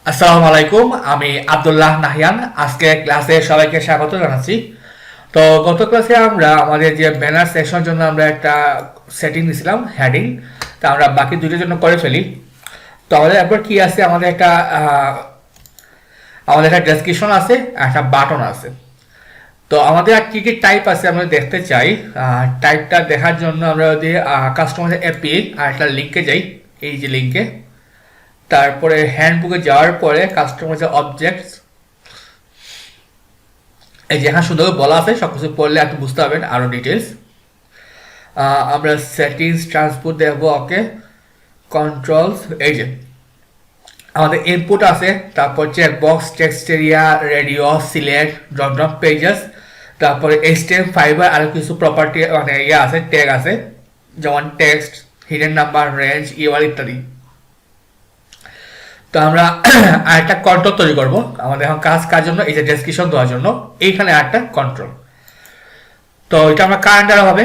আসসালামু আলাইকুম, আমি আব্দুল্লাহ নাহিয়ান। আজকে ক্লাসে সবাইকে স্বাগত জানাচ্ছি। তো গত ক্লাসে আমরা আমাদের যে ব্যানার সেকশনের জন্য আমরা একটা সেটিং দিয়েছিলাম, হেডিং। তা আমরা বাকি দুটোর জন্য করে ফেলি। তো আমাদের একবার কি আছে, আমাদের একটা ডেসক্রিপশন আছে, একটা বাটন আছে। তো আমাদের আর কি কি টাইপ আছে আমরা দেখতে চাই। টাইপটা দেখার জন্য আমরা যদি কাস্টমাইজ অ্যাপি আর একটা লিঙ্কে যাই, এই যে লিঙ্কে, তারপরে হ্যান্ডবুকে যাওয়ার পরে কাস্টমাইজ অবজেক্টস, এই যে এখানে সুন্দর বলা আছে, সব কিছু পড়লে আপনি বুঝতে পারবেন আরও ডিটেলস। আমরা সেটিংস ট্রান্সপোর্ট দেখবো, ওকে, কন্ট্রোলস, এই যে আমাদের ইনপুট আছে, তারপর checkbox, text area, radio, select, drop down pages, তারপরে এইচটিএম ফাইবার আর কিছু প্রপার্টি মানে আছে, ট্যাগ আছে, যেমন text, hidden number, range, URL ইত্যাদি। তো আমরা আরেকটা কন্ট্রোল তৈরি করব আমাদের এখন কাজ জন্য, এই যে ডেসক্রিপশন দেওয়ার জন্য এইখানে একটা কন্ট্রোল। তো এটা আমরা কার আন্ডারে হবে,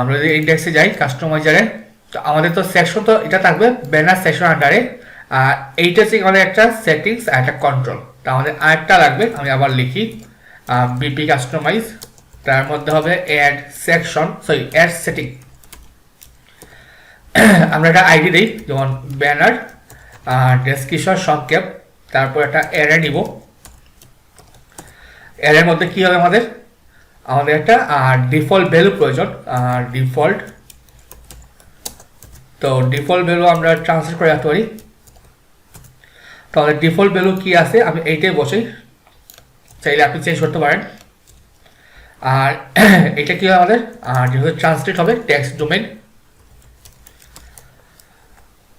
আমরা যদি ইন্ডেক্সে যাই কাস্টমাইজারে, তো আমাদের তো সেকশন তো এটা থাকবে ব্যানার সেকশন আন্ডারে। আর এইটা হচ্ছে আমাদের একটা সেটিংস আর একটা কন্ট্রোল। তো আমাদের আরেকটা লাগবে, আমি আবার লিখি বিপি কাস্টমাইজ, তার মধ্যে হবে add section, sorry add setting. আমরা একটা আইডি দিই, যেমন ব্যানার ডেসক্রিপশন সংক্ষেপ, তারপর একটা অ্যারে নিব। অ্যারের মধ্যে কি হবে, আমাদের একটা ডিফল্ট ভ্যালু প্রয়োজন, ডিফল্ট। তো ডিফল্ট ভ্যালু আমরা ট্রান্সলেট করে রাখতে পারি। তাহলে ডিফল্ট ভ্যালু কি আছে আমি এইটাই বসাই, চাইলে আপনি চেঞ্জ করতে পারেন। আর এটা কি হবে আমাদের, যেহেতু ট্রান্সলেট হবে টেক্সট ডোমেইন,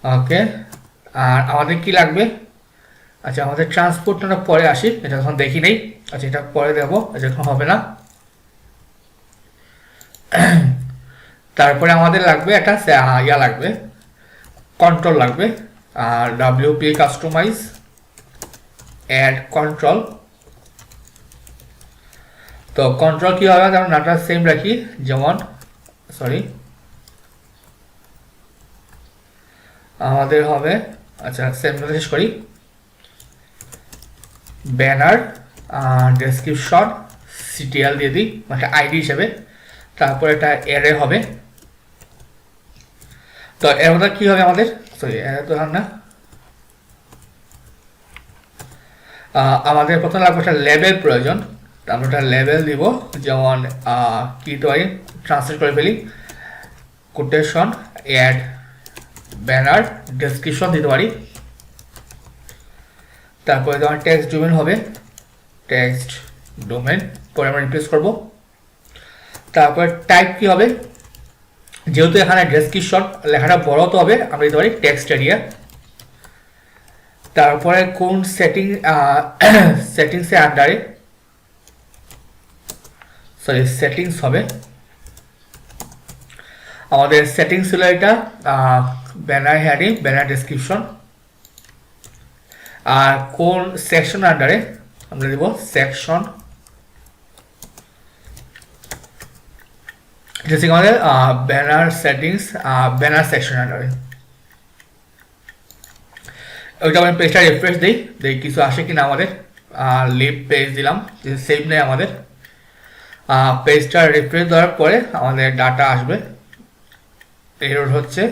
ওকে। আর আমাদের কি লাগবে, আচ্ছা আমাদের ট্রান্সপোর্টটা পরে আসি, এটা এখন দেখি নেই। আচ্ছা এটা পরে দেবো, আচ্ছা এখন হবে না। তারপরে আমাদের লাগবে একটা ইয়া লাগবে, কন্ট্রোল লাগবে, আর ডাব্লিউপি কাস্টমাইজ অ্যাড কন্ট্রোল। তো কন্ট্রোল কি হবে, যেমন নাটা সেম রাখি, যেমন সরি আমাদের হবে, আচ্ছা সেম শেষ করি, ব্যানার ডেসক্রিপশন সিটিএল দিয়ে দিই মানে আইডি হিসেবে, তারপর এটা অ্যারে হবে। তো এর মধ্যে কি হবে আমাদের, সরি অ্যারে তো না, আমাদের প্রথমে লাগবে একটা লেবেল প্রয়োজন। আমরা একটা লেবেল দিব, যেমন কি দিতে পারি, ট্রান্সলেট করে ফেলি, কোটেশন অ্যাড ব্যানার ডেসক্রিপশন দিতে পারি। তারপরে তোমার টেক্সট ডোমেন হবে, টেক্সট ডোমেন, পরে আমরা রিপ্লেস করব। তারপর টাইপ কি হবে, যেহেতু এখানে ডেসক্রিপশন লেখাটা বড় তো হবে, আমরা দিতে পারি টেক্সট এরিয়া। তারপরে কোন সেটিংসের আন্ডারে, সরি সেটিংস হবে, আমাদের সেটিংস ছিল এটা ব্যানার হেডিং, ব্যানার ডেসক্রিপশন। আর কোন সেকশন আন্ডারে আমরা দেব, সেকশন, এটা হচ্ছে আমাদের ব্যানার সেটিংস, ব্যানার সেকশন আন্ডারে। ওইটা আমি পেজটা রিফ্রেশ দিই, দেখি কিছু আসে কিনা আমাদের। লিভ পেজ দিলাম, সেভ নেই আমাদের। পেজটা রিফ্রেশ দেওয়ার পরে আমাদের ডাটা আসবে, এরর হচ্ছে।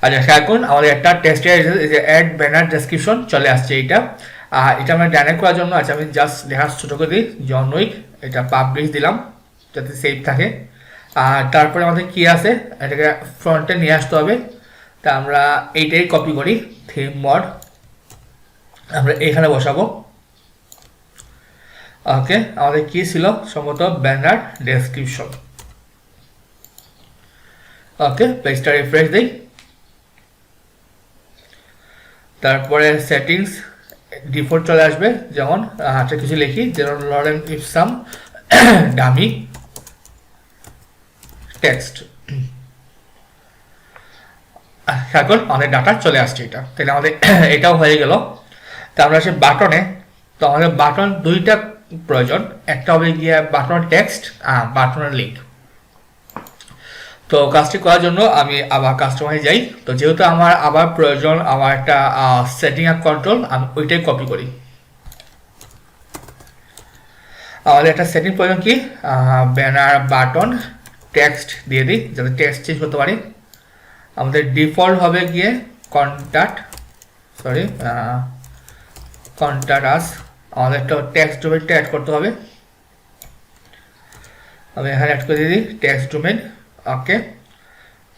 আচ্ছা এখন আমাদের একটা টেক্সটের অ্যাড ব্যানার ডেসক্রিপশন চলে আসছে, এটা আমরা ডাইরেক্ট করার জন্য, আচ্ছা আমি জাস্ট লেখা ছোট করে দিই, জন উইক, এটা পাবলিশ দিলাম যাতে সেভ থাকে। আর তারপরে আমাদের কি আছে, এটাকে ফ্রন্টে নিয়ে আসতে হবে। তা আমরা এইটাই কপি করি, থিম মড আমরা এখানে বসাবো। ওকে, আমাদের কি ছিল সম্ভবত ব্যানার ডেসক্রিপশন। ওকে, পেজটা রিফ্রেশ দিই। তারপরে সেটিংস ডিফল্ট চলে আসবে, যেমন একটা কিছু লিখি, যেমন লরেন ইপসাম ডামি টেক্সট। এখন আমাদের ডাটা চলে আসছে, এটা তাহলে আমাদের এটাও হয়ে গেল। তো আমরা সে বাটনে, তো আমাদের বাটন দুইটা প্রয়োজন, একটা হবে গিয়ে বাটন টেক্সট আর বাটনের লিঙ্ক। তো কাজটি করার জন্য আমি আবার কাস্টমাইজে যাই। তো যেহেতু আমার আবার প্রয়োজন আমার একটা সেটিং আর কন্ট্রোল, আমি ওইটাই কপি করি। আমাদের একটা সেটিং প্রয়োজন কি, ব্যানার বাটন টেক্সট দিয়ে দিই যাতে টেক্সট চেঞ্জ করতে পারি। আমাদের ডিফল্ট হবে গিয়ে কন্ট্যাক্ট আস। আমাদের একটা টেক্সট ডোমেনটা অ্যাড করতে হবে। আমি এখানে অ্যাড করে দিই টেক্সট ডোমেন। ওকে,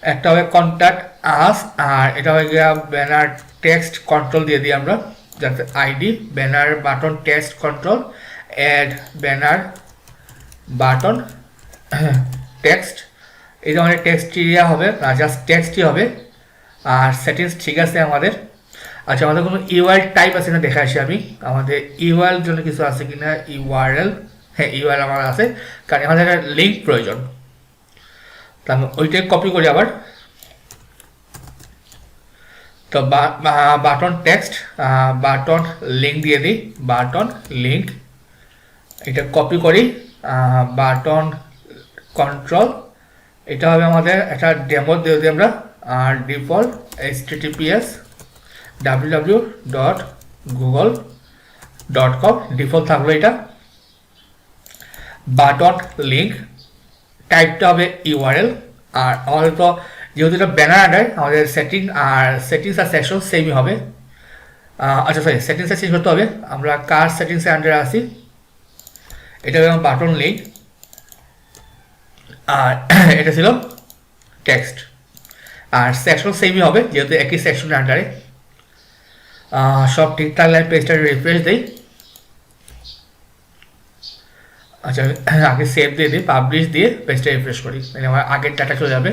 একটা হবে কন্ট্যাক্ট আস, আর এটা হয়ে গিয়ে ব্যানার টেক্সট কন্ট্রোল দিয়ে দিই আমরা, যাতে ID banner button text control add banner button text. এটা আমাদের টেক্সট এরিয়া হবে না, জাস্ট টেক্সটই হবে। আর সেটিংস ঠিক আছে আমাদের। আচ্ছা, আমাদের কোনো ইউআরএল টাইপ আছে না দেখে আসি আমি, আমাদের ইউআরএল জন্য কিছু আছে কিনা। ইউআরএল, হ্যাঁ ইউআরএল আমার আছে, কারণ আমাদের একটা লিঙ্ক প্রয়োজন। তো আমি ওইটাই কপি করি আবার। তো বাটন টেক্সট বাটন লিঙ্ক দিয়ে দিই, বাটন লিঙ্ক এটা কপি করি। বাটন কন্ট্রোল এটা হবে আমাদের একটা ডেমো দিয়ে দিই আমরা। আর ডিফল্ট https www.google.com ডিফল্ট থাকলো এটা। বাটন লিঙ্ক টাইপটা হবে ইউআরএল। আর আমাদের তো যেহেতু এটা ব্যানার আন্ডার, আমাদের সেটিংস আর সেকশন সেমই হবে। আচ্ছা সরি, সেটিংসটা চেঞ্জ করতে হবে। আমরা কার সেটিংসের আন্ডারে আসি, এটা হবে বাটন লিঙ্ক, আর এটা ছিল টেক্সট। আর সেকশন সেমই হবে যেহেতু একই সেকশনের আন্ডারে। সব ঠিকঠাক লাইন পেজটা রিফ্রেশ দিই। আচ্ছা, আগে সেভ দিয়ে দিই, পাবলিশ দিয়ে পেজটা রিফ্রেশ করি, মানে আমার আগের ডাটা চলে যাবে।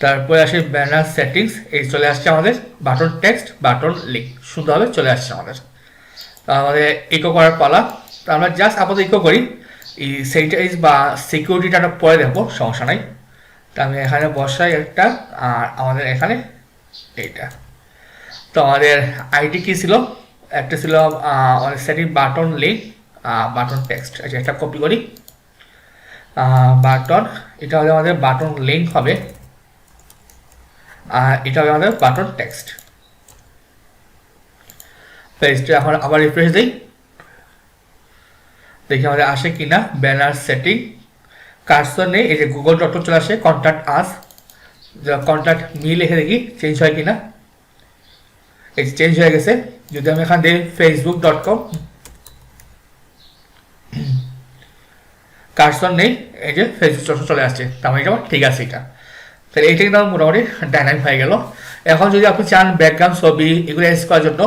তারপরে আসে ব্যানার সেটিংস, এই চলে আসছে আমাদের বাটন টেক্সট বাটন লিঙ্ক, সুন্দরভাবে চলে আসছে আমাদের। আমাদের ইকো করার পালা। তো আমরা জাস্ট আপাতত ইকো করি, এই সেটিংস বা সিকিউরিটিটা পরে দেখবো, সমস্যা নাই। তো আমি এখানে বসাই একটা, আর আমাদের এখানে এইটা। তো আমাদের আইডি কি ছিল, একটা ছিল আমাদের setting button link button text. আচ্ছা, একটা কপি করি। বাটন এটা হলে আমাদের বাটন লিঙ্ক হবে, আর এটা হবে আমাদের বাটন টেক্সট। পেজটা এখন আবার রিফ্রেশ দিই, দেখি আমাদের আসে কিনা। ব্যানার সেটিং কার্সর নেই, এই যে google.com চলে আসে, কন্ট্যাক্ট আস, কন্ট্যাক্ট মি লিখে দেখি চেঞ্জ হয় কিনা। এই যে চেঞ্জ হয়ে গেছে। যদি আমি এখান দিই facebook.com, কার্সর নেই, এই যে facebook.com চলে আসছে, তার মানে এটা ঠিক আছে। এটা তাহলে এইটা কিন্তু মোটামুটি ডাইনামিক হয়ে গেল। এখন যদি আপনি চান ব্যাকগ্রাউন্ড ছবি এগুলো এড করার জন্য,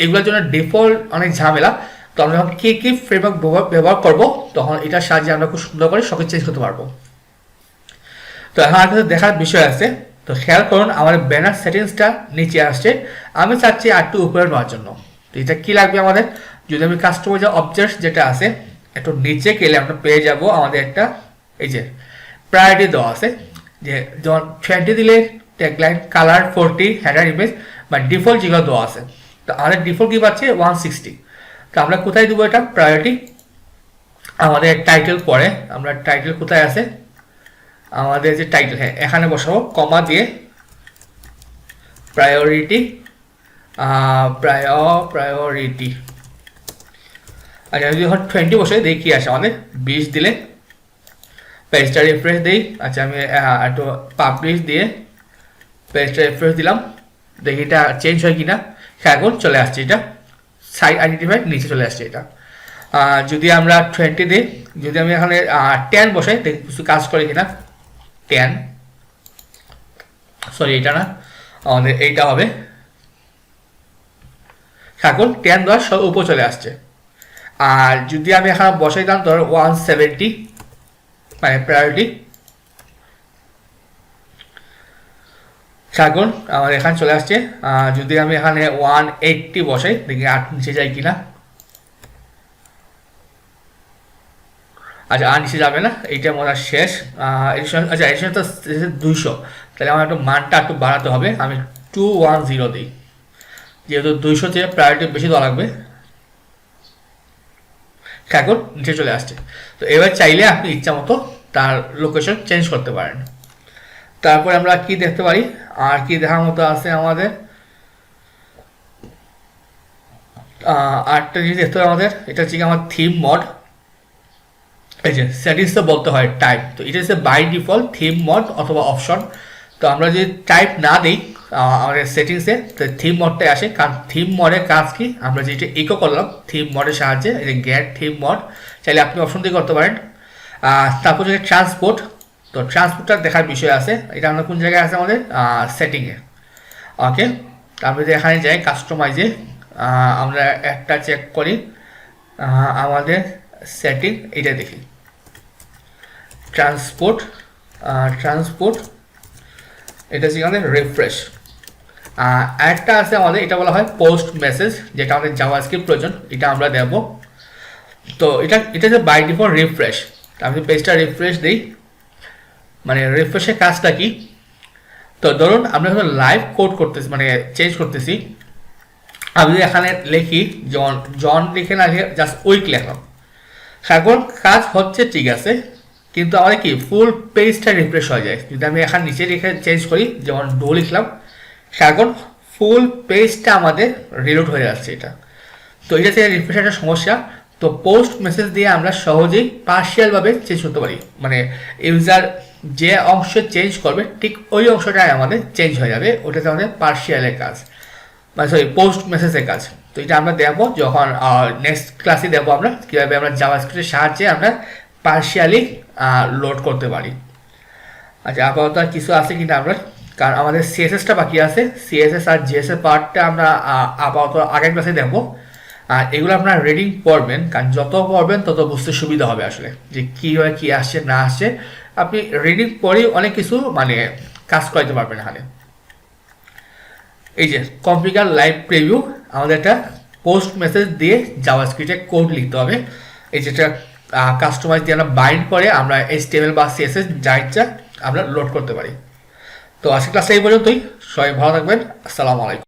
এগুলোর জন্য ডিফল্ট অনেক ঝামেলা। তো আমরা যখন কি ফ্রেমওয়ার্ক ব্যবহার করবো, তখন এটার সাহায্যে আমরা খুব সুন্দর করে সব চেঞ্জ করতে পারবো। তো এখন আর কিছু দেখার বিষয় আছে। তো খেয়াল করুন, আমার ব্যানার সেটিংসটা নিচে আসছে, আমি চাচ্ছি আর একটু উপরে নেওয়ার জন্য। তো এটা কি লাগবে আমাদের, যদি আমি কাস্টমাইজার অবজেক্ট যেটা আছে একটু নিচে গেলে আমরা পেয়ে যাব আমাদের একটা এই যে প্রায়োরিটি দেওয়া আছে, যে যেমন 20 দিলে ট্যাগলাইন, কালার 40, হেডার ইমেজ বা ডিফল্ট যেগুলো দেওয়া আছে। তো আমাদের ডিফল্ট কি পাচ্ছে 160। তো আমরা কোথায় দেবো এটা প্রায়োরিটি, আমাদের টাইটেল পরে, আমরা টাইটেল কোথায় আছে, আমাদের যে টাইটেল, হ্যাঁ এখানে বসাবো কমা দিয়ে প্রায়োরিটি প্রায়োরিটি। আচ্ছা, যদি এখন 20 বসে দেখি কি আসে আমাদের, 20 দিলে পেজটা রিফ্রেশ দিই। আচ্ছা, আমি একটু পাবলিশ দিয়ে পেজটা রিফ্রেশ দিলাম, দেখি এটা চেঞ্জ হয় কিনা। এখন চলে আসছে এটা সাইট আইডেন্টিফাই নিচে চলে আসছে এটা। যদি আমরা 20 দিই, যদি আমি এখানে 10 বসাই দেখি কিছু কাজ করে কিনা। 10 সরি, এটা না, আমাদের এইটা হবে। এখন 10 10 সব উপর চলে আসছে। আর যদি আমি এখানে বসাই দিলাম ধর 170 মানে প্রায়োরিটি, এখন আমার এখানে চলে আসছে। যদি আমি এখানে 180 বসাই দেখি 8 নিচে যায় কিনা। আচ্ছা, আর নিচে যাবে না, এইটা মনে শেষ। আচ্ছা, এর সাথে তো 200, তাহলে আমার একটু মানটা একটু বাড়াতে হবে। আমি 210 দিই, যেহেতু 200 চেয়ে প্রায়োরিটি বেশি দেওয়া লাগবে। এখন নিচে চলে আসছে। তো এবার চাইলে আপনি ইচ্ছা মতো তার লোকেশন চেঞ্জ করতে পারেন। তারপরে আমরা কি দেখতে পারি, আর কি দেখার মতো আছে আমাদের, আরেকটা জিনিস দেখতে হবে আমাদের, এটা হচ্ছে কি আমার থিম মড। এই যে সেটিংস তো বলতে হয় টাইপ, তো এটা হচ্ছে বাই ডিফল্ট থিম মড অথবা অপশন। তো আমরা যদি টাইপ না দিই আমাদের সেটিংসে, তো থিম মডটাই আসে। কারণ থিম মডের কাজ কি, আমরা যেটা ইকো করলাম থিম মডের সাহায্যে, এই যে গেট থিম মড, চাইলে আপনি অপশন দিয়ে করতে পারেন। তারপর যদি ট্রান্সপোর্ট, তো ট্রান্সপোর্টটা দেখার বিষয় আছে, এটা আমরা কোন জায়গায় আছে আমাদের সেটিংয়ে। ওকে, তারপরে এখানে যাই কাস্টমাইজে, আমরা একটা চেক করি আমাদের সেটিং, এটা দেখি ট্রান্সপোর্ট, ট্রান্সপোর্ট এটা হচ্ছে আমাদের রিফ্রেশ। একটা আছে আমাদের, এটা বলা হয় পোস্ট মেসেজ, যেটা আমাদের জাভাস্ক্রিপ্ট প্রয়োজন, এটা আমরা দেব। তো এটা যে বাই ডিফল্ট রিফ্রেশ, আমি পেজটা রিফ্রেশ দিই, মানে রিফ্রেশের কাজটা কি, তো ধরুন আমরা এখন লাইভ কোড করতেছি, মানে চেঞ্জ করতেছি। আমি যদি এখানে লিখি জন, জন লিখে না জাস্ট উইক লিখলাম, এখন কাজ হচ্ছে ঠিক আছে, কিন্তু আমাদের কি ফুল পেজটা রিফ্রেশ হয়ে যায়। যদি আমি এখানে নিচে লিখে চেঞ্জ করি, যেমন ডো লিখলাম, এখন ফুল পেজটা আমাদের রিলোড হয়ে যাচ্ছে এটা। তো এটা থেকে রিফ্রেশ একটা সমস্যা। তো পোস্ট মেসেজ দিয়ে আমরা সহজেই পার্শিয়ালভাবে চেঞ্জ করতে পারি, মানে ইউজার যে অংশ চেঞ্জ করবে ঠিক ওই অংশটাই আমাদের চেঞ্জ হয়ে যাবে, ওটাতে আমাদের পার্শিয়ালের কাজ, মানে সরি পোস্ট মেসেজের কাজ। তো এটা আমরা দেবো যখন নেক্সট ক্লাসে দেবো আমরা কীভাবে আমরা জাভাস্ক্রিপ্টের সাহায্যে আমরা পার্শিয়ালি লোড করতে পারি। আচ্ছা, আপাতত কিছু আছে কিনা আমরা, কারণ আমাদের সিএসএসটা বাকি আছে, সিএসএস আর জিএসএস পার্টটা আমরা আপাতত আগের ক্লাসে দেখবো। আর এগুলো আপনারা রিডিং পড়বেন, কারণ যত পড়বেন তত বুঝতে সুবিধা হবে আসলে, যে কীভাবে কী আসছে না আসছে। আপনি রিডিং পড়েই অনেক কিছু মানে কাজ করতে পারবেন এখানে। এই যে কনফিগার লাইভ প্রিভিউ, আমাদের একটা পোস্ট মেসেজ দিয়ে জাভাস্ক্রিপ্টে কোড লিখতে হবে। এই যেটা কাস্টমাইজ দিয়ে আমরা বাইন্ড করে আমরা HTML বা CSS যা ইচ্ছা আমরা লোড করতে পারি। তো আজকের ক্লাসে এই পর্যন্তই, সবাই ভালো থাকবেন, আসসালামু আলাইকুম।